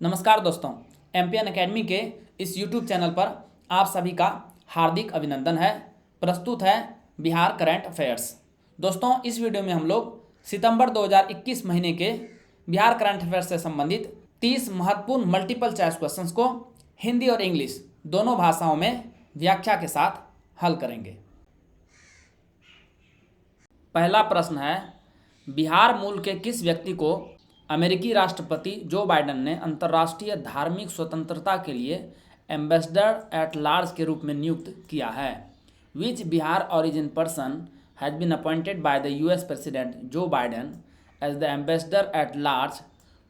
नमस्कार दोस्तों, MPN academy के इस यूट्यूब चैनल पर आप सभी का हार्दिक अभिनंदन है। प्रस्तुत है बिहार करंट अफेयर्स। दोस्तों, इस वीडियो में हम लोग सितंबर 2021 महीने के बिहार करंट अफेयर्स से संबंधित 30 महत्वपूर्ण मल्टीपल चॉइस क्वेश्चंस को हिंदी और इंग्लिश दोनों भाषाओं में व्याख्या के साथ हल करेंगे। पहला प्रश्न है, बिहार मूल के किस व्यक्ति को अमेरिकी राष्ट्रपति जो बाइडेन ने अंतर्राष्ट्रीय धार्मिक स्वतंत्रता के लिए एम्बेसडर एट लार्ज के रूप में नियुक्त किया है? Which Bihar origin person has been appointed by the US president Joe Biden as the ambassador at large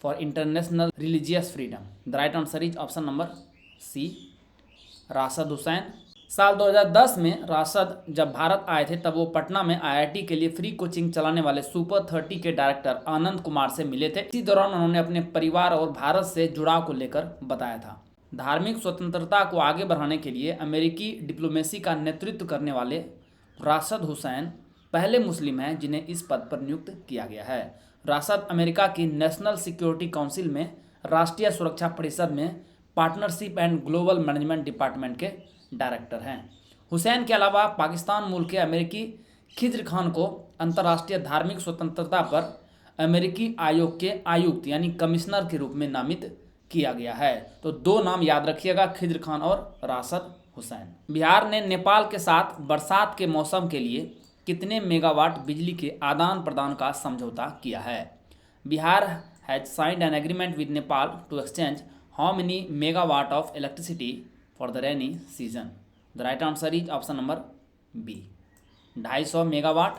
for international religious freedom? The right answer is option number C, Rashid Hussain. साल 2010 में राशिद जब भारत आए थे तब वो पटना में आईआईटी के लिए फ्री कोचिंग चलाने वाले सुपर 30 के डायरेक्टर आनंद कुमार से मिले थे। इसी दौरान उन्होंने अपने परिवार और भारत से जुड़ाव को लेकर बताया था। धार्मिक स्वतंत्रता को आगे बढ़ाने के लिए अमेरिकी डिप्लोमेसी का नेतृत्व करने वाले राशिद हुसैन पहले मुस्लिम हैं जिन्हें इस पद पर नियुक्त किया गया है। राशिद अमेरिका की नेशनल सिक्योरिटी काउंसिल में राष्ट्रीय सुरक्षा परिषद में partnership and global management department के डायरेक्टर हैं। हुसैन के अलावा पाकिस्तान मूल के अमेरिकी खिज्र खान को अंतर्राष्ट्रीय धार्मिक स्वतंत्रता पर अमेरिकी आयोग के आयुक्त यानी कमिश्नर के रूप में नामित किया गया है। तो दो नाम याद रखिएगा, खिज्र खान और राशिद हुसैन। बिहार ने नेपाल के साथ बरसात के मौसम के लिए कितने मेगावाट बिजली के आदान प्रदान का समझौता किया है? Bihar has signed an agreement with Nepal to exchange how many megawatt of electricity for the rainy season? The right answer is option number B, 250 megawatt.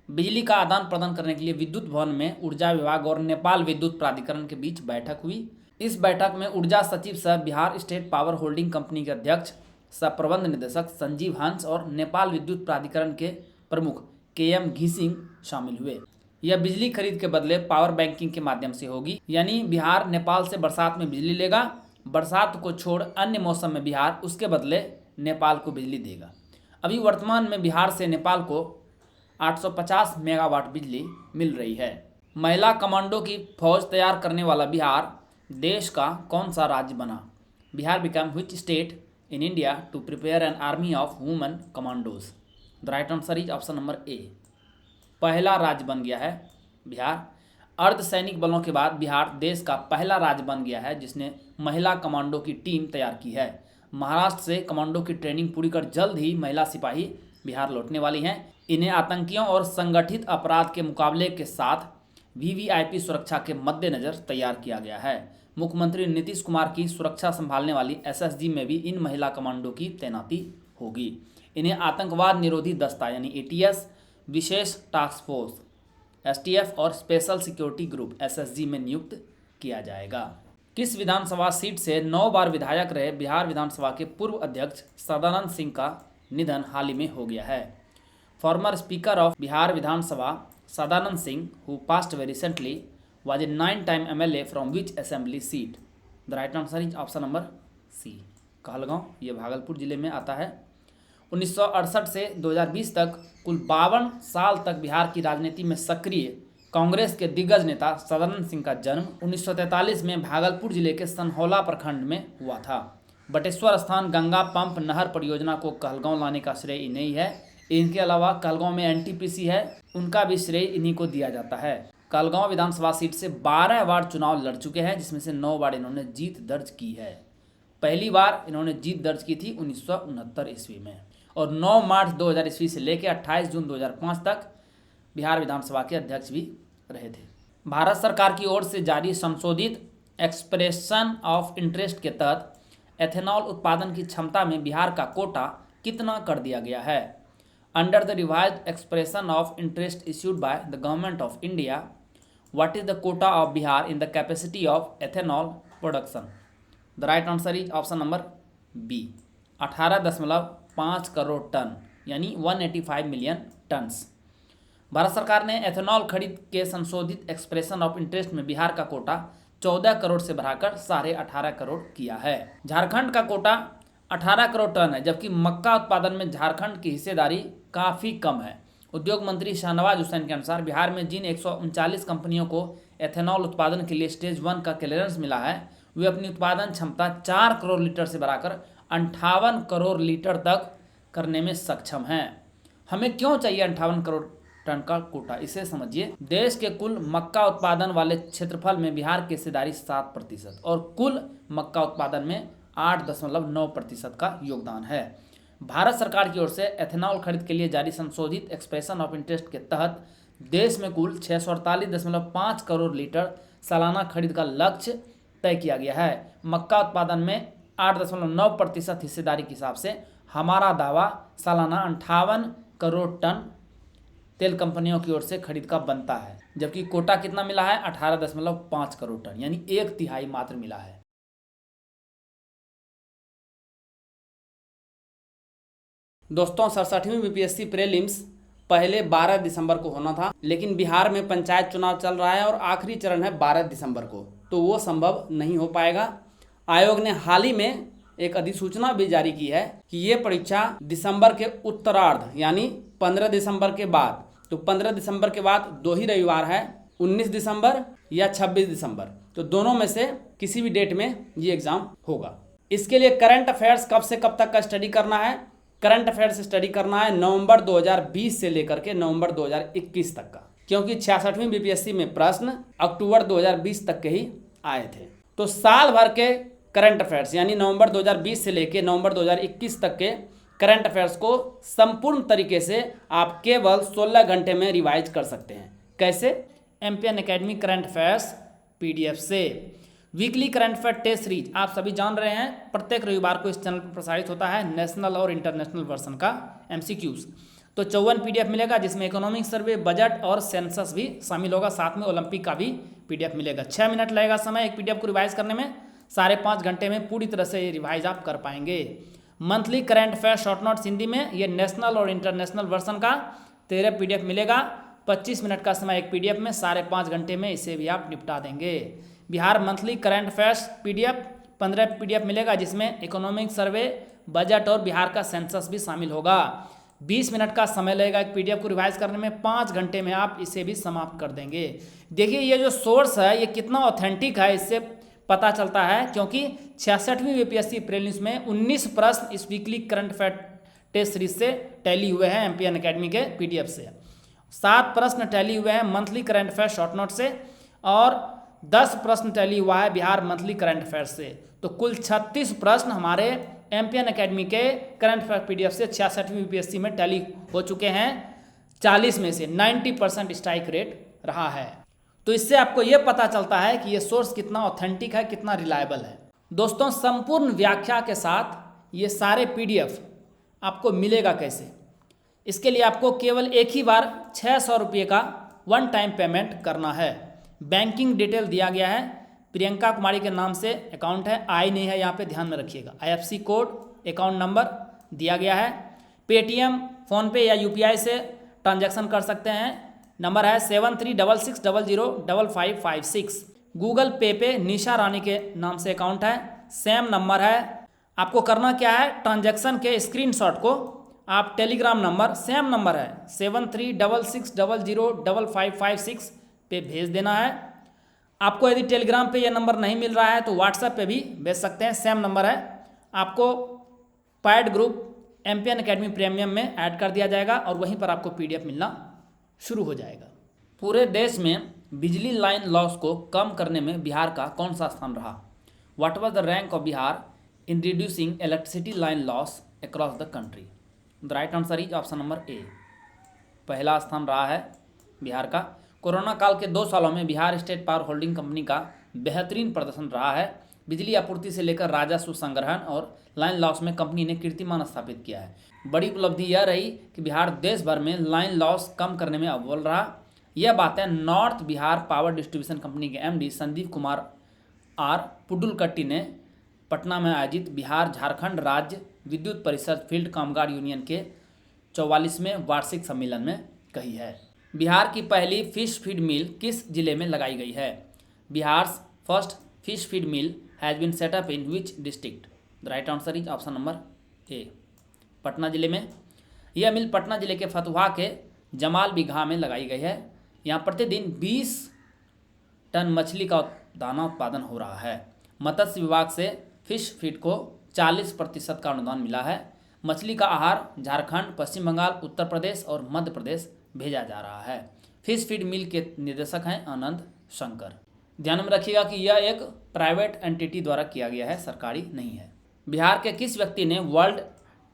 बिजली का आदान प्रदान करने के लिए विद्युत भवन में ऊर्जा विभाग और नेपाल विद्युत प्राधिकरण के बीच बैठक हुई। इस बैठक में ऊर्जा सचिव सह Bihar state power holding company के अध्यक्ष सह प्रबंध निदेशक संजीव हंस और नेपाल विद्युत प्राधिकरण के प्रमुख केएम घिसिंग शामिल हुए। यह बिजली खरीद के बदले पावर बैंकिंग के माध्यम से होगी, यानी बिहार नेपाल से बरसात में बिजली लेगा, बरसात को छोड़ अन्य मौसम में बिहार उसके बदले नेपाल को बिजली देगा। अभी वर्तमान में बिहार से नेपाल को 850 मेगावाट बिजली मिल रही है। महिला कमांडो की फौज तैयार करने वाला बिहार देश का कौन सा राज्य बना? Bihar become which state in India to prepare an army of women commandos? The right answer is option number A, पहला राज्य बन गया है बिहार। अर्धसैनिक बलों के बाद बिहार देश का पहला राज्य बन गया है जिसने महिला कमांडो की टीम तैयार की है। महाराष्ट्र से कमांडो की ट्रेनिंग पूरी कर जल्द ही महिला सिपाही बिहार लौटने वाली हैं। इन्हें आतंकियों और संगठित अपराध के मुकाबले के साथ वीवीआईपी सुरक्षा के मद्देनजर तैयार किया गया है। मुख्यमंत्री नीतीश कुमार की सुरक्षा संभालने वाली एसएसजी में भी इन महिला कमांडो की तैनाती होगी। इन्हें आतंकवाद निरोधी दस्ता यानी एटीएस, विशेष टास्क फोर्स एसटीएफ और स्पेशल सिक्योरिटी ग्रुप एसएसजी में नियुक्त किया जाएगा। किस विधानसभा सीट से 9 बार विधायक रहे बिहार विधानसभा के पूर्व अध्यक्ष सदानंद सिंह का निधन हाल ही में हो गया है? Former speaker of Bihar Vidhansabha Sadanand Singh who passed very recently was a 9-time MLA from which assembly seat? The right answer is option number C, Kahalgaon. ये भागलपुर जिले में आता है। 1968 से 2020 तक कुल 52 साल तक बिहार की राजनीति में सक्रिय कांग्रेस के दिग्गज नेता सदानंद सिंह का जन्म 1943 में भागलपुर जिले के सनहौला प्रखंड में हुआ था। बटेश्वर स्थान गंगा पंप नहर परियोजना को कहलगांव लाने का श्रेय इन्हें ही है। इनके अलावा कहलगांव में एनटीपीसी है, उनका भी श्रेय इन्हीं को दिया जाता है। कहलगांव विधानसभा सीट से 12 बार चुनाव लड़ चुके हैं जिसमें से 9 बार इन्होंने जीत दर्ज की है। पहली बार इन्होंने जीत दर्ज की थी 1969 ईस्वी में और 9 मार्च 2000 ईस्वी से लेकर 28 जून 2005 तक बिहार विधानसभा के अध्यक्ष भी रहे थे। भारत सरकार की ओर से जारी संशोधित एक्सप्रेशन ऑफ इंटरेस्ट के तहत एथेनॉल उत्पादन की क्षमता में बिहार का कोटा कितना कर दिया गया है? Under the revised expression of interest issued by the government of India, what is the quota of Bihar in the capacity of ethanol production? The right answer is option number B, 18.5 crore ton यानी 185 million turns. Bharat सरकार ने ethanol खरीद के संशोधित expression of interest में बिहार का कोटा 14 करोड़ से बढ़ाकर 18.5 करोड़ किया है। झारखंड का कोटा 18 करोड़ टन है, जबकि मक्का उत्पादन में झारखंड की हिस्सेदारी काफ़ी कम है। उद्योग मंत्री शाहनवाज हुसैन के अनुसार बिहार में जिन 139 कंपनियों को एथेनॉल उत्पादन के लिए स्टेज 1 का क्लियरेंस मिला है, वे अपनी उत्पादन क्षमता 4 करोड़ लीटर से बढ़ाकर 58 करोड़ लीटर तक करने में सक्षम हैं। हमें क्यों चाहिए 58 करोड़ टन का कोटा, इसे समझिए। देश के कुल मक्का उत्पादन वाले क्षेत्रफल में बिहार की हिस्सेदारी 7% और कुल मक्का उत्पादन में 8.9% का योगदान है। भारत सरकार की ओर से एथेनॉल खरीद के लिए जारी संशोधित एक्सप्रेशन ऑफ इंटरेस्ट के तहत देश में कुल 648.5 करोड़ लीटर सालाना खरीद का लक्ष्य तय किया गया है। मक्का उत्पादन में 8.9% हिस्सेदारी के हिसाब से हमारा दावा सालाना 58 करोड़ टन तेल कंपनियों की ओर से खरीद का बनता है, जबकि कोटा कितना मिला है 18.5 करोड़ टन, यानी 1/3 मात्र मिला है। दोस्तों 67वीं बीपीएससी प्रीलिम्स पहले 12 दिसंबर को होना था, लेकिन बिहार में पंचायत चुनाव चल रहा है और आखिरी चरण है 12 दिसंबर को, तो वो संभव नहीं हो पाएगा। आयोग ने हाल ही में एक अधिसूचना भी जारी की है कि ये परीक्षा दिसंबर के उत्तरार्ध यानी 15 दिसंबर के बाद, तो 15 दिसंबर के बाद 2 ही रविवार है, 19 दिसंबर या 26 दिसंबर, तो दोनों में से किसी भी डेट में ये एग्जाम होगा। इसके लिए करंट अफेयर्स कब से कब तक का स्टडी करना है? करंट अफेयर्स स्टडी करना है नवंबर 2020 से लेकर के नवंबर 2021 तक का, क्योंकि 66वीं बीपीएससी में प्रश्न अक्टूबर 2020 तक के ही आए थे। तो साल भर के करंट अफेयर्स यानी नवंबर 2020 से लेकर नवंबर 2021 तक के करंट अफेयर्स को संपूर्ण तरीके से आप केवल 16 घंटे में रिवाइज कर सकते हैं। कैसे? MPN academy current affairs PDF से। Weekly current affair test series आप सभी जान रहे हैं, प्रत्येक रविवार को इस चैनल पर प्रसारित होता है नेशनल और इंटरनेशनल वर्जन का एमसीक्यूज। तो 54 पीडीएफ मिलेगा, जिसमें इकोनॉमिक सर्वे, बजट और सेंसस भी शामिल होगा, साथ में ओलंपिक का भी पीडीएफ मिलेगा। 6 मिनट लगेगा समय एक पीडीएफ को रिवाइज करने में, 5.5 घंटे में पूरी तरह से ये रिवाइज आप कर पाएंगे। Monthly current affair short notes Hindi में, ये नेशनल और इंटरनेशनल वर्जन का 13 पीडीएफ मिलेगा, 25 मिनट का समय एक पीडीएफ में, 5.5 घंटे में इसे भी आप निपटा देंगे। Bihar monthly current affairs PDF 15 PDF मिलेगा, जिसमें इकोनॉमिक सर्वे, बजट और बिहार का सेंसस भी शामिल होगा। 20 मिनट का समय लगेगा एक पीडीएफ को रिवाइज करने में, 5 घंटे में आप इसे भी समाप्त कर देंगे। देखिए ये जो सोर्स है ये कितना ऑथेंटिक है, इससे पता चलता है, क्योंकि 66वीं बीपीएससी प्रीलिम्स में 19 प्रश्न इस weekly current affair test series से टैली हुए हैं एमपीएन एकेडमी के पीडीएफ से। 7 प्रश्न टैली हुए हैं monthly current affair short note से और 10 प्रश्न टैली हुआ है बिहार मंथली करंट अफेयर से। तो कुल 36 प्रश्न हमारे एमपीएन एकेडमी के करंट अफेयर पीडीएफ से 66वीं बीपीएससी में टैली हो चुके हैं। 40 में से 90% स्ट्राइक रेट रहा है। तो इससे आपको यह पता चलता है कि ये सोर्स कितना ऑथेंटिक है, कितना रिलायबल है। दोस्तों संपूर्ण व्याख्या के साथ ये सारे पीडीएफ आपको मिलेगा कैसे? इसके लिए आपको केवल एक ही बार 600 रुपये का वन टाइम पेमेंट करना है। बैंकिंग डिटेल दिया गया है, प्रियंका कुमारी के नाम से अकाउंट है, आई नहीं है यहाँ पे ध्यान में रखिएगा। आईएफएससी कोड, अकाउंट नंबर दिया गया है। पेटीएम, फ़ोनपे या यूपीआई से ट्रांजैक्शन कर सकते हैं। नंबर है 7366005556। गूगल पे निशा रानी के नाम से अकाउंट है, सेम नंबर है। आपको करना क्या है, ट्रांजैक्शन के स्क्रीनशॉट को आप टेलीग्राम नंबर, सेम नंबर है 7366005556 पे भेज देना है। आपको यदि टेलीग्राम पे ये नंबर नहीं मिल रहा है तो व्हाट्सएप पे भी भेज सकते हैं, सेम नंबर है। आपको pad group MPN academy premium में ऐड कर दिया जाएगा और वहीं पर आपको पीडीएफ मिलना शुरू हो जाएगा। पूरे देश में बिजली लाइन लॉस को कम करने में बिहार का कौन सा स्थान रहा? What was the rank of Bihar in reducing electricity line loss across the country? The right answer is option number A. पहला स्थान रहा है बिहार का। कोरोना काल के 2 सालों में Bihar state power holding company का बेहतरीन प्रदर्शन रहा है। बिजली आपूर्ति से लेकर राजस्व संग्रहण और लाइन लॉस में कंपनी ने कीर्तिमान स्थापित किया है। बड़ी उपलब्धि यह रही कि बिहार देश भर में लाइन लॉस कम करने में अव्वल रहा। यह बातें north Bihar power distribution company के एमडी संदीप कुमार आर पुडुलकट्टी ने पटना में आयोजित बिहार झारखंड राज्य विद्युत परिषद फील्ड कामगार यूनियन के 44वें वार्षिक सम्मेलन में कही है। बिहार की पहली फिश फीड मिल किस जिले में लगाई गई है? Bihar first fish feed mill has been set up in which district? The right answer is option number A, Patna जिले में। यह मिल पटना जिले के फतुहा के जमाल बिगहा में लगाई गई है। यहाँ प्रतिदिन 20 टन मछली का दाना उत्पादन हो रहा है। मत्स्य विभाग से फिश फीड को 40% का अनुदान मिला है। मछली का आहार झारखंड, पश्चिम बंगाल, उत्तर प्रदेश और मध्य प्रदेश भेजा जा रहा है। फिश फीड मिल के निदेशक हैं आनंद शंकर। ध्यान में रखिएगा कि यह एक प्राइवेट एंटिटी द्वारा किया गया है, सरकारी नहीं है। बिहार के किस व्यक्ति ने वर्ल्ड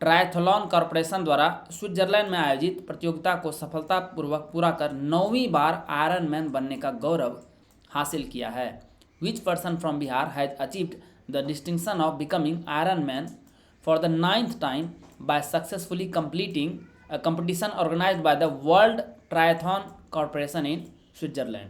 ट्रायथलॉन कॉरपोरेशन द्वारा स्विट्जरलैंड में आयोजित प्रतियोगिता को सफलतापूर्वक पूरा कर 9वीं बार आयरन मैन बनने का गौरव हासिल किया है? Which person from Bihar has achieved the distinction of becoming iron man for the 9th time by successfully completing a competition organised by the world triathlon corporation in Switzerland?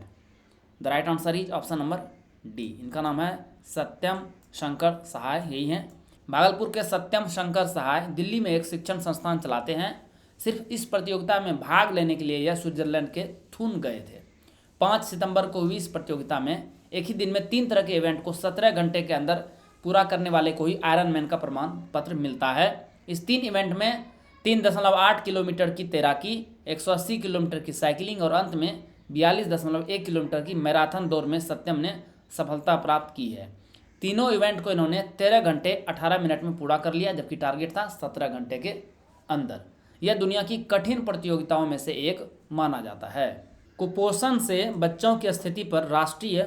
The right answer is option number D. इनका नाम है सत्यम शंकर सहाय, यही हैं। भागलपुर के सत्यम शंकर सहाय दिल्ली में एक शिक्षण संस्थान चलाते हैं। सिर्फ इस प्रतियोगिता में भाग लेने के लिए यह स्विट्जरलैंड के थून गए थे। 5 सितंबर को हुई इस प्रतियोगिता में एक ही दिन में 3 तरह के इवेंट को 17 घंटे के अंदर पूरा करने वाले को ही आयरन मैन का प्रमाण पत्र मिलता है। इस 3 इवेंट में 3.8 किलोमीटर की तैराकी, 180 किलोमीटर की साइकिलिंग और अंत में 42.1 किलोमीटर की मैराथन दौड़ में सत्यम ने सफलता प्राप्त की है। तीनों इवेंट को इन्होंने 13 घंटे 18 मिनट में पूरा कर लिया, जबकि टारगेट था 17 घंटे के अंदर। यह दुनिया की कठिन प्रतियोगिताओं में से एक माना जाता है। कुपोषण से बच्चों की स्थिति पर राष्ट्रीय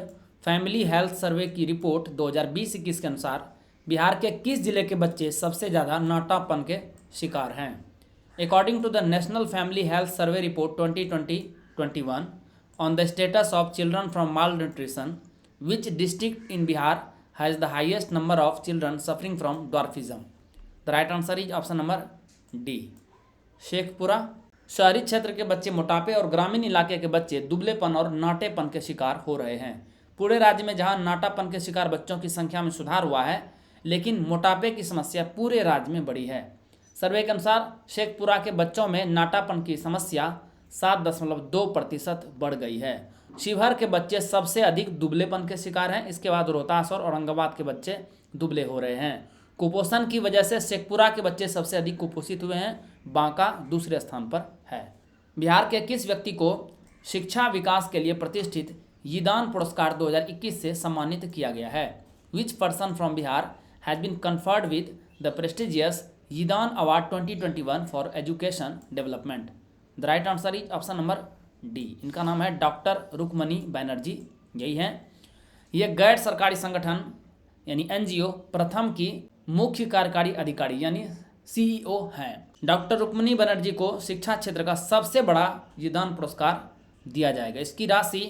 फैमिली हेल्थ सर्वे की रिपोर्ट 2020-21 के अनुसार बिहार के किस जिले के बच्चे सबसे ज़्यादा नाटापन के शिकार हैं? According to the national family health survey report 2020-21 on the status of children from malnutrition, which district in Bihar has the highest number of children suffering from dwarfism? The right answer is option number D, Sheikhpura. शहरी क्षेत्र के बच्चे मोटापे और ग्रामीण इलाके के बच्चे दुबलेपन और नाटेपन के शिकार हो रहे हैं। पूरे राज्य में जहां नाटापन के शिकार बच्चों की संख्या में सुधार हुआ है, लेकिन मोटापे की समस्या पूरे राज्य में बढ़ी है। सर्वे के अनुसार शेखपुरा के बच्चों में नाटापन की समस्या 7.2% बढ़ गई है। शिवहर के बच्चे सबसे अधिक दुबलेपन के शिकार हैं। इसके बाद रोहतास और औरंगाबाद के बच्चे दुबले हो रहे हैं। कुपोषण की वजह से शेखपुरा के बच्चे सबसे अधिक कुपोषित हुए हैं। बांका दूसरे स्थान पर है। बिहार के किस व्यक्ति को शिक्षा विकास के लिए प्रतिष्ठित यीदान पुरस्कार 2021 से सम्मानित किया गया है? Which person from Bihar has been conferred with the prestigious Yidan award 2021 for education development? The right answer is option number D. इनका नाम है डॉक्टर रुक्मणी बनर्जी, यही है। ये गैर सरकारी संगठन यानी एनजीओ प्रथम की मुख्य कार्यकारी अधिकारी यानी सीईओ हैं। डॉक्टर रुक्मणी बनर्जी को शिक्षा क्षेत्र का सबसे बड़ा यीदान पुरस्कार दिया जाएगा। इसकी राशि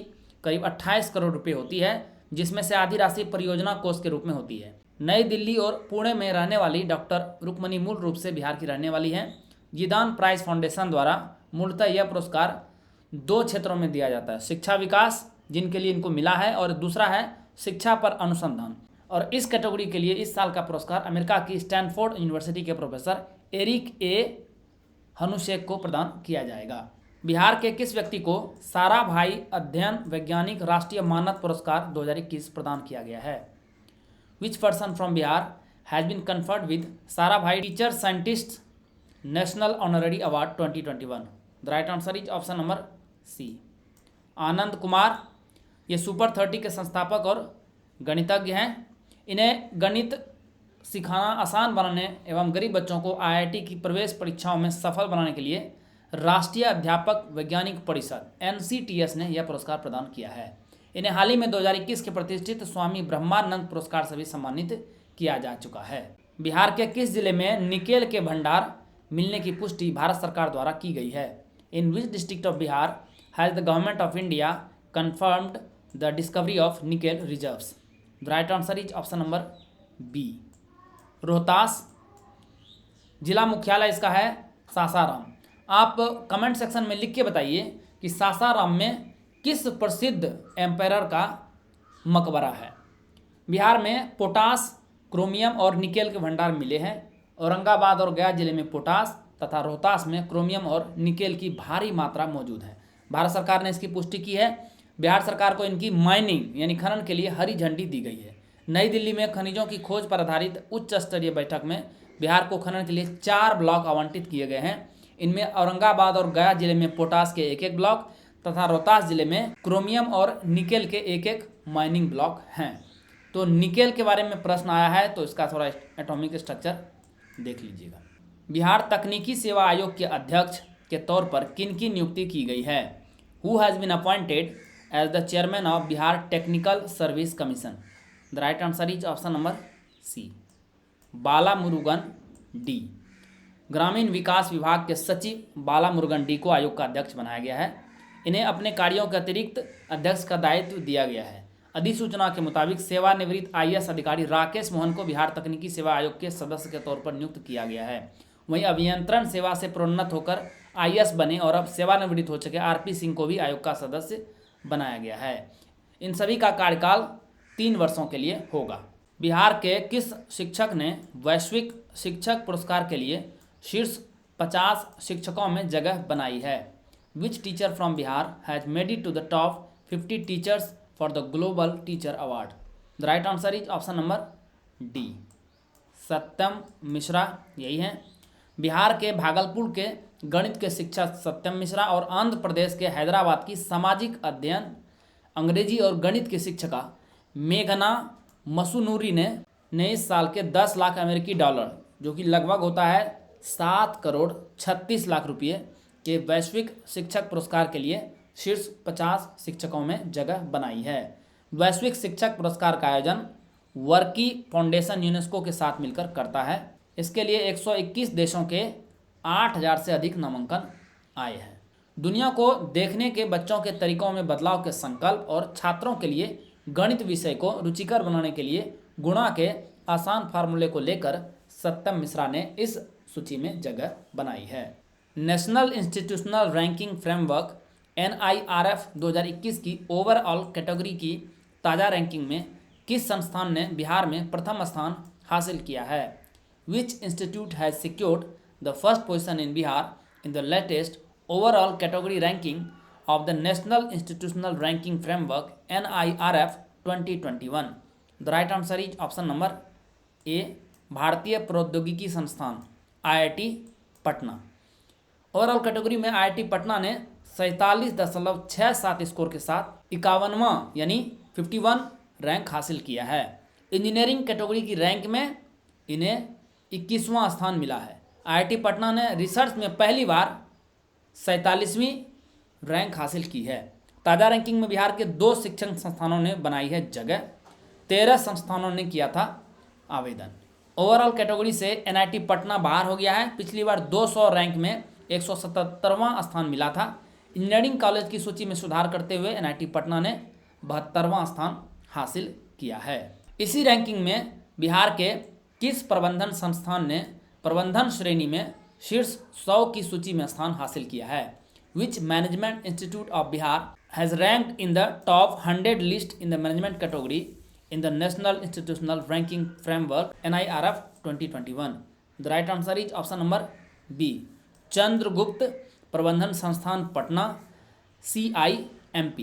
करीब 28 करोड़ रुपए होती है, जिसमें से आधी राशि परियोजना कोष के रूप में होती है। नई दिल्ली और पुणे में रहने वाली डॉक्टर रुक्मणी मूल रूप से बिहार की रहने वाली हैं। यीदान प्राइज फाउंडेशन द्वारा मूलतः यह पुरस्कार 2 क्षेत्रों में दिया जाता है, शिक्षा विकास जिनके लिए इनको मिला है, और दूसरा है शिक्षा पर अनुसंधान। और इस कैटेगरी के लिए इस साल का पुरस्कार अमेरिका की स्टैनफोर्ड यूनिवर्सिटी के प्रोफेसर एरिक ए हनुशेक को प्रदान किया जाएगा। बिहार के किस व्यक्ति को साराभाई अध्ययन वैज्ञानिक राष्ट्रीय मानद पुरस्कार 2021 प्रदान किया गया है? Which person from Bihar has been conferred with Sarabhai teacher scientist national honorary award 2021? The right answer is option number C, Anand Kumar. ये सुपर 30 के संस्थापक और गणितज्ञ हैं। इन्हें गणित सिखाना आसान बनाने एवं गरीब बच्चों को आईआईटी की प्रवेश परीक्षाओं में सफल बनाने के लिए राष्ट्रीय अध्यापक वैज्ञानिक परिषद एनसीटीएस ने यह पुरस्कार प्रदान किया है। इन्हें हाल ही में 2021 के प्रतिष्ठित स्वामी ब्रह्मानंद पुरस्कार से भी सम्मानित किया जा चुका है। बिहार के किस जिले में निकेल के भंडार मिलने की पुष्टि भारत सरकार द्वारा की गई है? In which district of Bihar has the government of India confirmed the discovery of nickel reserves? The right answer is option number B, Rohtas. जिला मुख्यालय इसका है सासाराम। आप कमेंट सेक्शन में लिख के बताइए कि सासाराम में किस प्रसिद्ध एम्पायर का मकबरा है। बिहार में पोटास, क्रोमियम और निकेल के भंडार मिले हैं। औरंगाबाद और गया जिले में पोटास तथा रोहतास में क्रोमियम और निकेल की भारी मात्रा मौजूद है। भारत सरकार ने इसकी पुष्टि की है। बिहार सरकार को इनकी माइनिंग यानी खनन के लिए हरी झंडी दी गई है। नई दिल्ली में खनिजों की खोज पर आधारित उच्च स्तरीय बैठक में बिहार को खनन के लिए 4 ब्लॉक आवंटित किए गए हैं। इनमें औरंगाबाद और गया जिले में पोटास के 1-1 ब्लॉक तथा रोहतास जिले में क्रोमियम और निकेल के एक एक माइनिंग ब्लॉक हैं। तो निकेल के बारे में प्रश्न आया है, तो इसका थोड़ा एटॉमिक स्ट्रक्चर देख लीजिएगा। बिहार तकनीकी सेवा आयोग के अध्यक्ष के तौर पर किन की नियुक्ति की गई है? Who has been appointed as the chairman of Bihar technical service commission? The right answer is option number C, Balamurugan D. ग्रामीण विकास विभाग के सचिव बालामुरुगन डी को आयोग का अध्यक्ष बनाया गया है। इन्हें अपने कार्यों के अतिरिक्त अध्यक्ष का दायित्व दिया गया है। अधिसूचना के मुताबिक सेवानिवृत्त IAS अधिकारी राकेश मोहन को बिहार तकनीकी सेवा आयोग के सदस्य के तौर पर नियुक्त किया गया है। वहीं अभियंत्रण सेवा से प्रोन्नत होकर IAS बने और अब सेवानिवृत्त हो चुके RP सिंह को भी आयोग का सदस्य बनाया गया है। इन सभी का कार्यकाल 3 वर्षों के लिए होगा। बिहार के किस शिक्षक ने वैश्विक शिक्षक पुरस्कार के लिए शीर्ष 50 शिक्षकों में जगह बनाई है? Which teacher from Bihar has made it to the top 50 teachers for the global teacher award? The right answer is option number D, Satyam Mishra यही है। बिहार के भागलपुर के गणित के शिक्षक सत्यम मिश्रा और आंध्र प्रदेश के हैदराबाद की सामाजिक अध्ययन अंग्रेजी और गणित की शिक्षिका मेघना मसूनूरी ने इस साल के 10 लाख अमेरिकी डॉलर, जो कि लगभग होता है 7 करोड़ 36 लाख रुपये के वैश्विक शिक्षक पुरस्कार के लिए शीर्ष 50 शिक्षकों में जगह बनाई है। वैश्विक शिक्षक पुरस्कार का आयोजन वर्की फाउंडेशन यूनेस्को के साथ मिलकर करता है। इसके लिए 121 देशों के 8000 से अधिक नामांकन आए हैं। दुनिया को देखने के बच्चों के तरीकों में बदलाव के संकल्प और छात्रों के लिए गणित विषय को रुचिकर बनाने के लिए गुणा के आसान फार्मूले को लेकर सत्यम मिश्रा ने इस सूची में जगह बनाई है। National institutional ranking framework NIRF 2021 की ओवरऑल कैटेगरी की ताज़ा रैंकिंग में किस संस्थान ने बिहार में प्रथम स्थान हासिल किया है? Which institute has secured the first position in Bihar in the latest overall category ranking of the national institutional ranking framework NIRF 2021? The right answer is option number ए, भारतीय प्रौद्योगिकी संस्थान IIT पटना। ओवरऑल कैटेगरी में IIT पटना ने 47.67 score के साथ 51वां यानी 51 rank हासिल किया है। इंजीनियरिंग कैटेगरी की रैंक में इन्हें 21वां स्थान मिला है। IIT पटना ने रिसर्च में पहली बार 47वीं रैंक हासिल की है। ताज़ा रैंकिंग में बिहार के 2 शिक्षण संस्थानों ने बनाई है जगह, 13 संस्थानों ने किया था आवेदन। ओवरऑल कैटेगरी से NIT पटना बाहर हो गया है। पिछली बार 200 रैंक में 177वां स्थान मिला था। इंजीनियरिंग कॉलेज की सूची में सुधार करते हुए NIT पटना ने 72वां स्थान हासिल किया है। इसी रैंकिंग में बिहार के किस प्रबंधन संस्थान ने प्रबंधन श्रेणी में शीर्ष 100 की सूची में स्थान हासिल किया है? Which management institute of Bihar has ranked in the top 100 list in the management category in the national institutional ranking framework NIRF 2021? The right answer is option number B, Chandragupta Prabandhan Sansthan Patna CIMP।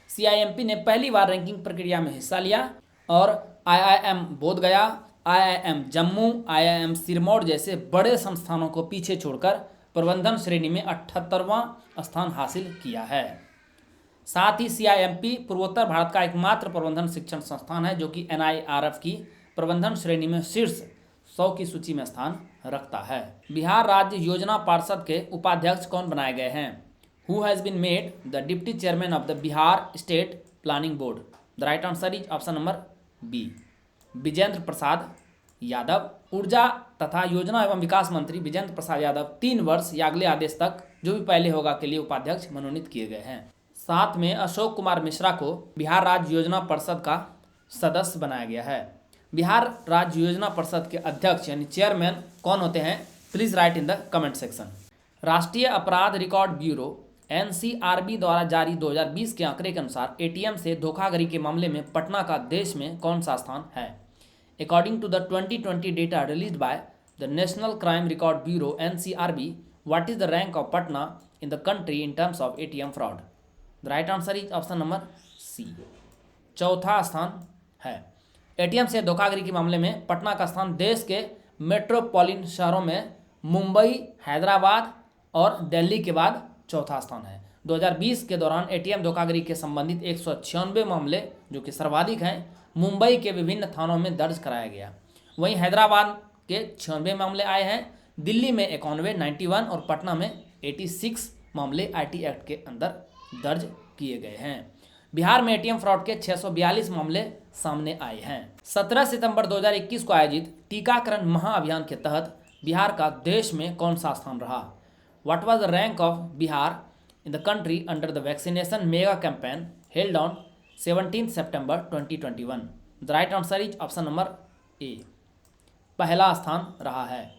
CIMP ने पहली बार रैंकिंग प्रक्रिया में हिस्सा लिया और IIM Bodhgaya, IIM Jammu, IIM Sirmaur जैसे बड़े संस्थानों को पीछे छोड़कर प्रबंधन श्रेणी में 78वां स्थान हासिल किया है। साथ ही CIMP पूर्वोत्तर भारत का एकमात्र प्रबंधन शिक्षण संस्थान है जो कि NIRF की प्रबंधन श्रेणी में शीर्ष 100 की सूची में स्थान रखता है। बिहार राज्य योजना पार्षद के उपाध्यक्ष कौन बनाए गए हैं? Who has been made the deputy chairman of the Bihar state planning board? The right answer is option number B, Vijendra Prasad Yadav. ऊर्जा तथा योजना एवं विकास मंत्री विजेंद्र प्रसाद यादव 3 वर्ष या अगले आदेश तक जो भी पहले होगा के लिए उपाध्यक्ष मनोनीत किए गए हैं। साथ में अशोक कुमार मिश्रा को बिहार राज्य योजना परिषद का सदस्य बनाया गया है। बिहार राज्य योजना परिषद के अध्यक्ष यानी चेयरमैन कौन होते हैं? Please write in the comment section. राष्ट्रीय अपराध रिकॉर्ड ब्यूरो NCRB द्वारा जारी 2020 के आंकड़े के अनुसार ATM से धोखाधड़ी के मामले में पटना का देश में कौन सा स्थान है? According to the 2020 data released by the national crime record bureau NCRB, what is the rank of Patna in the country in terms of ATM fraud? The right answer is option number C, 4था स्थान है। ATM से धोखाधड़ी के मामले में पटना का स्थान देश के मेट्रोपॉलिटन शहरों में मुंबई, हैदराबाद और दिल्ली के बाद 4था स्थान है। 2020 के दौरान एटीएम धोखाधड़ी के संबंधित 196 मामले, जो कि सर्वाधिक हैं, मुंबई के विभिन्न थानों में दर्ज कराया गया। वहीं हैदराबाद के 96 मामले आए हैं, दिल्ली में 91, 91 और पटना में 86 मामले आईटी एक्ट के अंदर दर्ज किए गए हैं। बिहार में एटीएम फ्रॉड के 642 मामले सामने आए हैं। 17 सितंबर 2021 को आयोजित टीकाकरण महाअभियान के तहत बिहार का देश में कौन सा स्थान रहा? What was the rank of Bihar in the country under the vaccination mega campaign held on 17 September 2021? The right answer is option number A, पहला स्थान रहा है।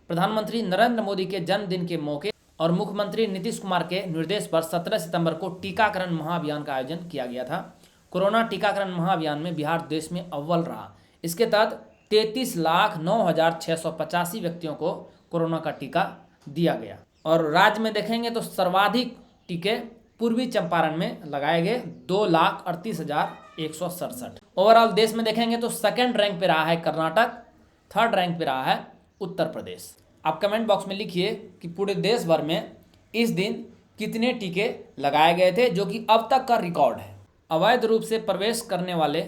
प्रधानमंत्री नरेंद्र मोदी के जन्मदिन के मौके और मुख्यमंत्री नीतीश कुमार के निर्देश पर 17 सितंबर को टीकाकरण महाअभियान का आयोजन किया गया था। कोरोना टीकाकरण महाअभियान में बिहार देश में अव्वल रहा। इसके तहत 33,09,685 व्यक्तियों को कोरोना का टीका दिया गया और राज्य में देखेंगे तो सर्वाधिक टीके पूर्वी चंपारण में लगाए गए 2,38,167। ओवरऑल देश में देखेंगे तो सेकंड रैंक पे रहा है कर्नाटक, थर्ड रैंक पे रहा है उत्तर प्रदेश। आप कमेंट बॉक्स में लिखिए कि पूरे देश भर में इस दिन कितने टीके लगाए गए थे, जो कि अब तक का रिकॉर्ड है। अवैध रूप से प्रवेश करने वाले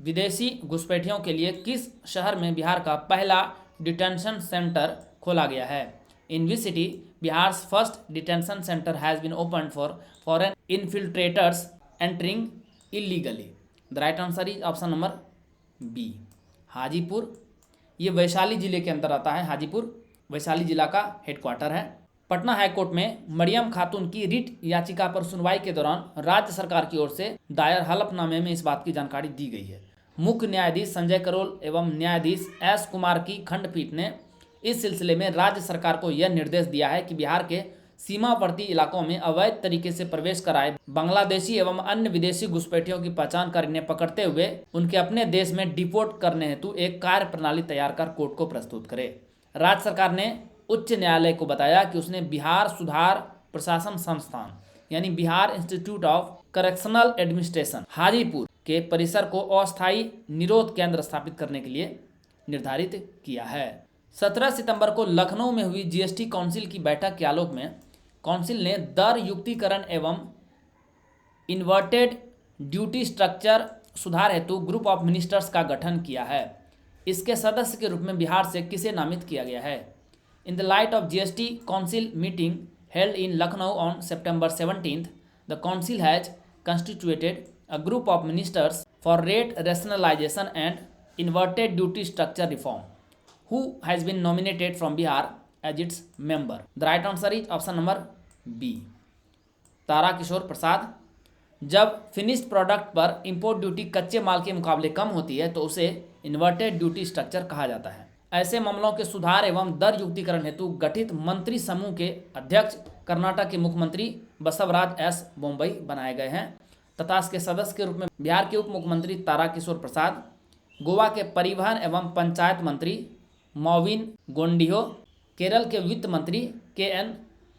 विदेशी घुसपैठियों के लिए किस शहर में बिहार का पहला डिटेंशन सेंटर खोला गया है? In which city Bihar's first detention centre has been open for foreign infiltrators entering illegally? The right answer is option number B, Hajipur. ये वैशाली जिले के अंदर आता है। हाजीपुर वैशाली जिला का हेडक्वार्टर है। पटना हाईकोर्ट में मरियम खातून की रिट याचिका पर सुनवाई के दौरान राज्य सरकार की ओर से दायर हलफनामे में इस बात की जानकारी दी गई है। मुख्य न्यायाधीश संजय करोल एवं न्यायाधीश एस कुमार की खंडपीठ ने इस सिलसिले में राज्य सरकार को यह निर्देश दिया है कि बिहार के सीमावर्ती इलाकों में अवैध तरीके से प्रवेश कराए बांग्लादेशी एवं अन्य विदेशी घुसपैठियों की पहचान कर इन्हें पकड़ते हुए उनके अपने देश में डिपोर्ट करने हेतु एक कार्य प्रणाली तैयार कर कोर्ट को प्रस्तुत करे। राज्य सरकार ने उच्च न्यायालय को बताया कि उसने बिहार सुधार प्रशासन संस्थान यानी Bihar institute of correctional administration Hajipur के परिसर को अस्थायी निरोध केंद्र स्थापित करने के लिए निर्धारित किया है। 17 सितंबर को लखनऊ में हुई जीएसटी काउंसिल की बैठक के आलोक में काउंसिल ने दर युक्तिकरण एवं इन्वर्टेड ड्यूटी स्ट्रक्चर सुधार हेतु ग्रुप ऑफ मिनिस्टर्स का गठन किया है। इसके सदस्य के रूप में बिहार से किसे नामित किया गया है? In the light of GST council meeting held in Lucknow on September 17th, the council has constituted a group of ministers for rate rationalization and inverted duty structure reform, who has been nominated from Bihar as its member. The right answer is option number B, तारा किशोर प्रसाद। जब finished product पर import duty कच्चे माल के मुकाबले कम होती है तो उसे inverted duty structure कहा जाता है। ऐसे मामलों के सुधार एवं दर युक्तिकरण हेतु गठित मंत्री समूह के अध्यक्ष कर्नाटक के मुख्यमंत्री बसवराज एस बोम्बई बनाए गए हैं तथा इसके सदस्य के रूप में बिहार के उप मुख्यमंत्री तारा किशोर प्रसाद, गोवा के परिवहन एवं पंचायत मंत्री मॉविन गोंडियो, केरल के वित्त मंत्री KN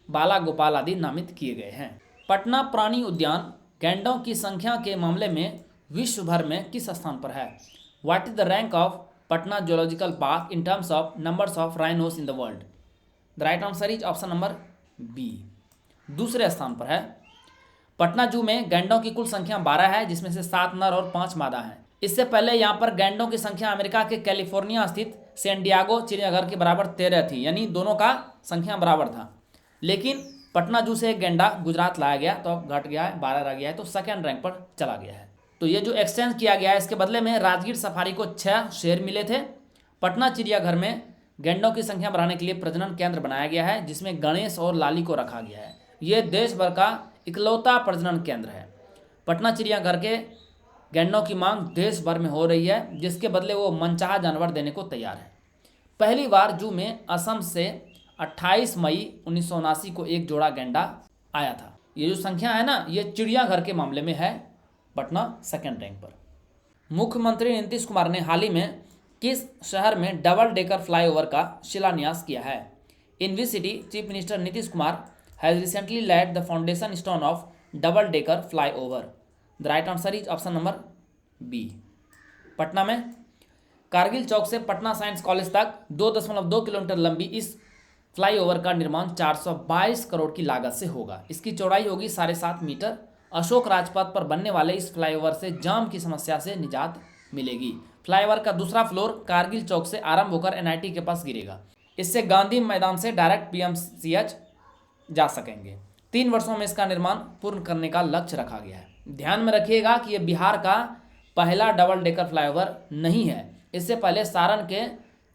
बालागोपाल आदि नामित किए गए हैं। पटना प्राणी उद्यान गैंडों की संख्या के मामले में विश्व भर में किस स्थान पर है? What is the rank of Patna zoological park in terms of numbers of rhinos in the world? The right answer is option number B, दूसरे स्थान पर है। पटना जू में गैंडों की कुल संख्या 12 है, जिसमें से 7 नर और 5 मादा हैं। इससे पहले यहाँ पर गैंडों की संख्या अमेरिका के कैलिफोर्निया स्थित सैन डिएगो चिड़ियाघर के बराबर 13 थी, यानी दोनों का संख्या बराबर था। लेकिन पटना जू से एक गैंडा गुजरात लाया गया तो अब घट गया है, 12 रह गया है, तो सेकेंड रैंक पर चला गया है। तो ये जो एक्सचेंज किया गया है इसके बदले में राजगीर सफारी को 6 शेर मिले थे। पटना चिड़ियाघर में गैंडों की संख्या बढ़ाने के लिए प्रजनन केंद्र बनाया गया है, जिसमें गणेश और लाली को रखा गया है। ये देश भर का इकलौता प्रजनन केंद्र है। पटना चिड़ियाघर के गैंडों की मांग देश भर में हो रही है, जिसके बदले वो मनचाहा जानवर देने को तैयार है। पहली बार जू में असम से 28 मई 1979 को एक जोड़ा गैंडा आया था। ये जो संख्या है ना, ये चिड़ियाघर के मामले में है पटना सेकेंड रैंक पर। मुख्यमंत्री नीतीश कुमार ने हाल ही में किस शहर में डबल डेकर फ्लाईओवर का शिलान्यास किया है? In which city chief minister Nitish Kumar has recently laid the foundation stone of double decker flyover? The right answer is option number B, Patna में। कारगिल चौक से पटना साइंस कॉलेज तक 2.2 किलोमीटर लंबी इस फ्लाईओवर का निर्माण 422 करोड़ की लागत से होगा। इसकी चौड़ाई होगी 7.5 मीटर। अशोक राजपथ पर बनने वाले इस फ्लाईओवर से जाम की समस्या से निजात मिलेगी। फ्लाईओवर का दूसरा फ्लोर कारगिल चौक से आरंभ होकर एनआईटी के पास गिरेगा। इससे गांधी मैदान से डायरेक्ट पीएमसीएच जा सकेंगे। 3 वर्षों में इसका निर्माण पूर्ण करने का लक्ष्य रखा गया है। ध्यान में रखिएगा कि यह बिहार का पहला डबल डेकर फ्लाईओवर नहीं है। इससे पहले सारण के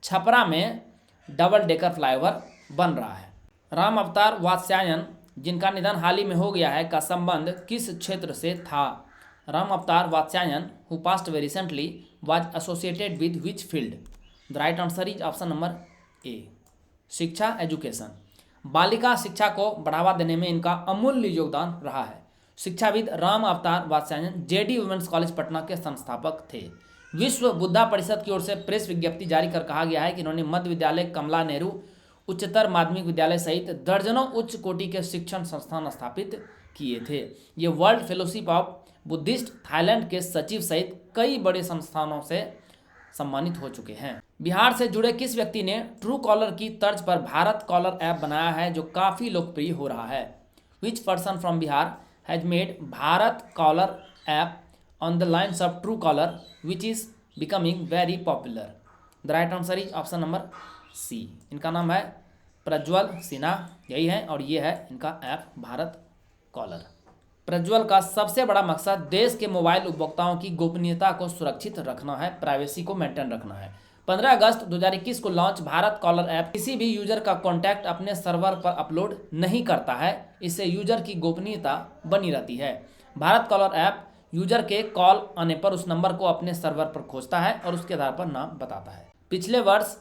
छपरा में डबल डेकर फ्लाईओवर बन रहा है। राम अवतार वात्स्यायन, जिनका निधन हाल ही में हो गया है, का संबंध किस क्षेत्र से था? Ram Avtar Vatsyayan, who passed very recently, was associated with which field? The right answer is option number A, शिक्षा, एजुकेशन। बालिका शिक्षा को बढ़ावा देने में इनका अमूल्य योगदान रहा है। शिक्षाविद Ram Avtar Vatsyayan JD women's college Patna के संस्थापक थे। विश्व बुद्धा परिषद की ओर से प्रेस विज्ञप्ति जारी कर कहा गया है कि इन्होंने मध्य विद्यालय, कमला नेहरू उच्चतर माध्यमिक विद्यालय सहित दर्जनों उच्च कोटि के शिक्षण संस्थान स्थापित किए थे। ये world fellowship of Buddhist Thailand के सचिव सहित कई बड़े संस्थानों से सम्मानित हो चुके हैं। बिहार से जुड़े किस व्यक्ति ने ट्रू कॉलर की तर्ज पर भारत कॉलर ऐप बनाया है, जो काफ़ी लोकप्रिय हो रहा है? Which person from Bihar has made Bharat caller app on the lines of true caller which is becoming very popular? The right answer is option number C. इनका नाम है प्रज्वल सिन्हा, यही है, और ये है इनका ऐप भारत कॉलर। प्रज्वल का सबसे बड़ा मकसद देश के मोबाइल उपभोक्ताओं की गोपनीयता को सुरक्षित रखना है, प्राइवेसी को मेंटेन रखना है। 15 अगस्त 2021 को लॉन्च भारत कॉलर ऐप किसी भी यूजर का कॉन्टैक्ट अपने सर्वर पर अपलोड नहीं करता है। इससे यूजर की गोपनीयता बनी रहती है। भारत कॉलर ऐप यूजर के कॉल आने पर उस नंबर को अपने सर्वर पर खोजता है और उसके आधार पर नाम बताता है। पिछले वर्ष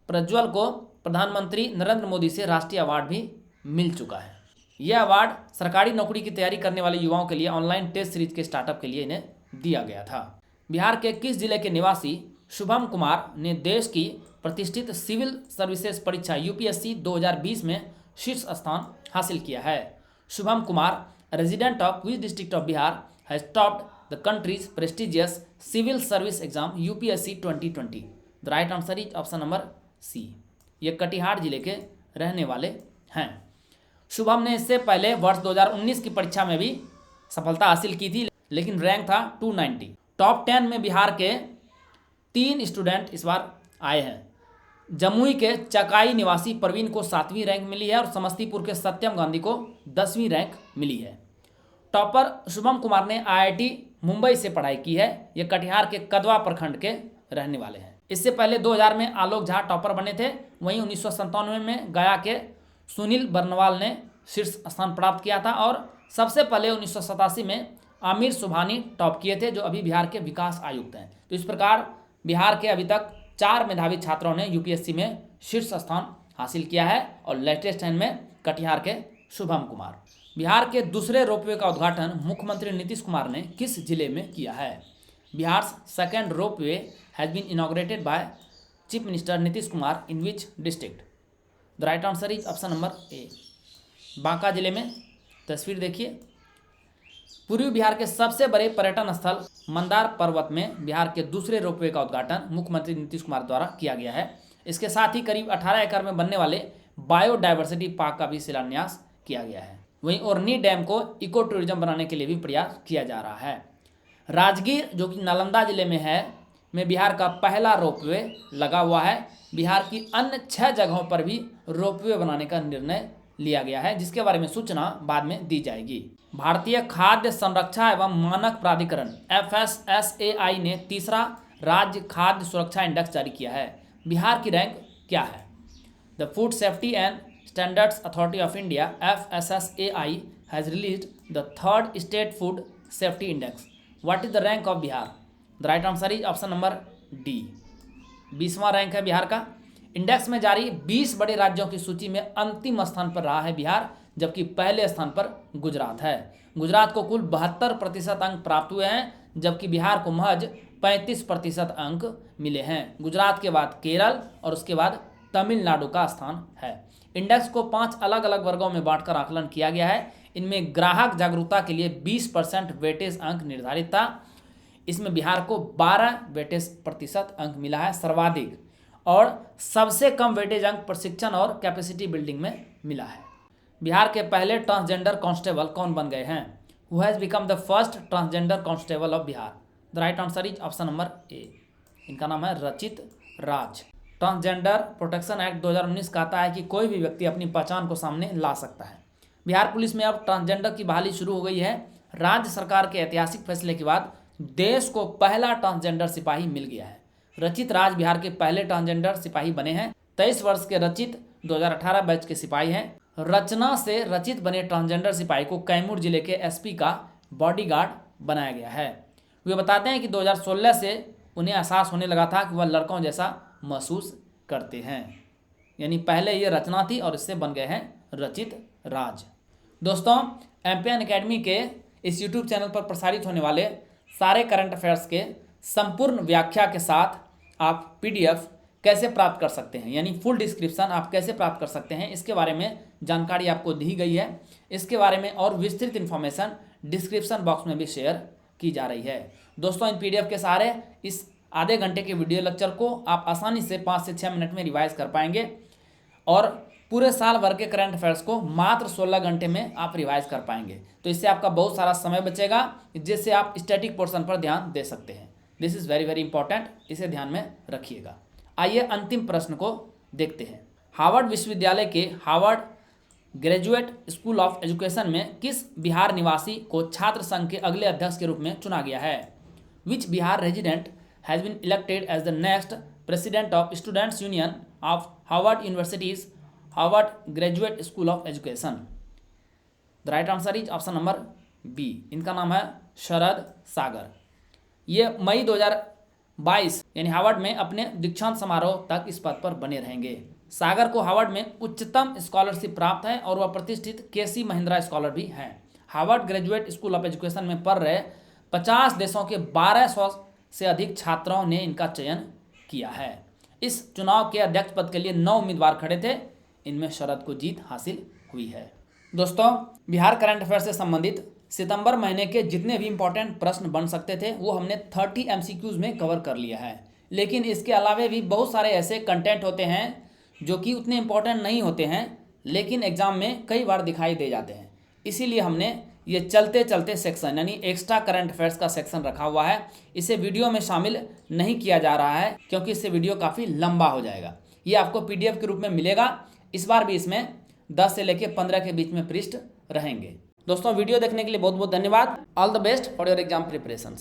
प्रज्वल को प्रधानमंत्री नरेंद्र मोदी से राष्ट्रीय अवार्ड भी मिल चुका है। यह अवार्ड सरकारी नौकरी की तैयारी करने वाले युवाओं के लिए ऑनलाइन टेस्ट सीरीज के स्टार्टअप के लिए इन्हें दिया गया था। बिहार के किस जिले के निवासी शुभम कुमार ने देश की प्रतिष्ठित सिविल सर्विसेज परीक्षा यूपीएससी 2020 में शीर्ष स्थान हासिल किया है? Shubham Kumar, resident of which district of Bihar, has topped the country's prestigious civil service exam UPSC 2020? The right answer is option number C. ये कटिहार जिले के रहने वाले हैं। शुभम ने इससे पहले वर्ष 2019 की परीक्षा में भी सफलता हासिल की थी, लेकिन रैंक था 290। टॉप 10 में बिहार के 3 स्टूडेंट इस बार आए हैं। जमुई के चकाई निवासी प्रवीण को 7वीं रैंक मिली है और समस्तीपुर के सत्यम गांधी को 10वीं रैंक मिली है। टॉपर शुभम कुमार ने आईआईटी मुंबई से पढ़ाई की है। ये कटिहार के कदवा प्रखंड के रहने वाले हैं। इससे पहले 2000 में आलोक झा टॉपर बने थे। वहीं 1997 में गया के सुनील बर्नवाल ने शीर्ष स्थान प्राप्त किया था और सबसे पहले 1987 में आमिर सुबहानी टॉप किए थे, जो अभी बिहार के विकास आयुक्त हैं। तो इस प्रकार बिहार के अभी तक 4 मेधावी छात्रों ने यूपीएससी में शीर्ष स्थान हासिल किया है और लेटेस्ट टाइम में कटिहार के शुभम कुमार। बिहार के दूसरे रोपवे का उद्घाटन मुख्यमंत्री नीतीश कुमार ने किस जिले में किया है? Bihar second ropeway has been inaugurated by chief minister Nitish Kumar in which district? The right answer is option number A, Banka जिले में। तस्वीर देखिए। पूर्वी बिहार के सबसे बड़े पर्यटन स्थल मंदार पर्वत में बिहार के दूसरे रोपवे का उद्घाटन मुख्यमंत्री नीतीश कुमार द्वारा किया गया है। इसके साथ ही करीब 18 एकड़ में बनने वाले बायोडाइवर्सिटी पार्क का भी शिलान्यास किया गया है। वहीं ओरनी डैम को इको टूरिज्म बनाने के लिए भी प्रयास किया जा रहा है। राजगीर, जो कि नालंदा जिले में है, में बिहार का पहला रोपवे लगा हुआ है। बिहार की अन्य 6 जगहों पर भी रोपवे बनाने का निर्णय लिया गया है, जिसके बारे में सूचना बाद में दी जाएगी। भारतीय खाद्य संरक्षा एवं मानक प्राधिकरण FSSAI ने तीसरा राज्य खाद्य सुरक्षा इंडेक्स जारी किया है। बिहार की रैंक क्या है? The food safety and standards authority of India FSSAI has released the 3rd state food safety index. What is the rank of Bihar? The right answer is option number D. 20वां rank है बिहार का। Index में जारी 20 बड़े राज्यों की सूची में अंतिम स्थान पर रहा है बिहार, जबकि पहले स्थान पर गुजरात है। गुजरात को कुल 72% अंक प्राप्त हुए हैं, जबकि बिहार को महज 35% अंक मिले हैं। गुजरात के बाद केरल और उसके बाद तमिलनाडु का स्थान है। इंडेक्स को 5 अलग अलग वर्गों में बांटकर आकलन किया गया है। इनमें ग्राहक जागरूकता के लिए 20% वेटेज अंक निर्धारित था। इसमें बिहार को 12 वेटेज प्रतिशत अंक मिला है, सर्वाधिक। और सबसे कम वेटेज अंक प्रशिक्षण और कैपेसिटी बिल्डिंग में मिला है। बिहार के पहले ट्रांसजेंडर कांस्टेबल कौन बन गए हैं? Who has become the first transgender constable of Bihar? The right answer is option number ए, इनका नाम है रचित राज। ट्रांसजेंडर प्रोटेक्शन एक्ट 2019 कहता है कि कोई भी व्यक्ति अपनी पहचान को सामने ला सकता है। बिहार पुलिस में अब ट्रांसजेंडर की बहाली शुरू हो गई है। राज्य सरकार के ऐतिहासिक फैसले के बाद देश को पहला ट्रांसजेंडर सिपाही मिल गया है। रचित राज बिहार के पहले ट्रांसजेंडर सिपाही बने हैं। 23 वर्ष के रचित 2018 बैच के सिपाही हैं। रचना से रचित बने ट्रांसजेंडर सिपाही को कैमूर जिले के एसपी का बॉडीगार्ड बनाया गया है। वे बताते हैं कि 2016 से उन्हें एहसास होने लगा था कि वह लड़कों जैसा महसूस करते हैं। यानी पहले ये रचना थी और इससे बन गए हैं रचित राज। दोस्तों, एमपीएन एकेडमी के इस यूट्यूब चैनल पर प्रसारित होने वाले सारे करंट अफेयर्स के संपूर्ण व्याख्या के साथ आप पीडीएफ कैसे प्राप्त कर सकते हैं, यानी फुल डिस्क्रिप्शन आप कैसे प्राप्त कर सकते हैं, इसके बारे में जानकारी आपको दी गई है। इसके बारे में और विस्तृत इन्फॉर्मेशन डिस्क्रिप्शन बॉक्स में भी शेयर की जा रही है। दोस्तों, इन पीडीएफ के सहारे इस आधे घंटे के वीडियो लेक्चर को आप आसानी से 5 से 6 मिनट में रिवाइज कर पाएंगे और पूरे साल भर के करंट अफेयर्स को मात्र 16 घंटे में आप रिवाइज कर पाएंगे। तो इससे आपका बहुत सारा समय बचेगा, जिससे आप स्टैटिक पोर्शन पर ध्यान दे सकते हैं। This is very very important, इसे ध्यान में रखिएगा। आइए अंतिम प्रश्न को देखते हैं। हार्वर्ड विश्वविद्यालय के Harvard graduate school of education में किस बिहार निवासी को छात्र संघ के अगले अध्यक्ष के रूप में चुना गया है? Which Bihar resident has been elected as the next president of students union of Harvard universities Harvard graduate school of education? The right answer is option number B, इनका नाम है शरद सागर। ये मई 2022 यानी हार्वर्ड में अपने दीक्षांत समारोह तक इस पद पर बने रहेंगे। सागर को हार्वर्ड में उच्चतम स्कॉलरशिप प्राप्त है और वह प्रतिष्ठित केसी महिंद्रा स्कॉलर भी हैं। Harvard graduate school of education में पढ़ रहे 50 देशों के 1200 से अधिक छात्रों ने इनका चयन किया है। इस चुनाव के अध्यक्ष पद के लिए 9 उम्मीदवार खड़े थे, इनमें शरद को जीत हासिल हुई है। दोस्तों, बिहार करंट अफेयर से संबंधित सितंबर महीने के जितने भी इंपॉर्टेंट प्रश्न बन सकते थे वो हमने 30 MCQs में कवर कर लिया है। लेकिन इसके अलावा भी बहुत सारे ऐसे कंटेंट होते हैं जो कि उतने इंपॉर्टेंट नहीं होते हैं, लेकिन एग्जाम में कई बार दिखाई दे जाते हैं। इसीलिए हमने ये चलते चलते सेक्शन यानी एक्स्ट्रा करंट अफेयर्स का सेक्शन रखा हुआ है। इसे वीडियो में शामिल नहीं किया जा रहा है क्योंकि इससे वीडियो काफ़ी लंबा हो जाएगा। ये आपको PDF के रूप में मिलेगा। इस बार भी इसमें 10 से लेकर 15 के बीच में पृष्ठ रहेंगे। दोस्तों, वीडियो देखने के लिए बहुत बहुत धन्यवाद। All the best for your exam preparations.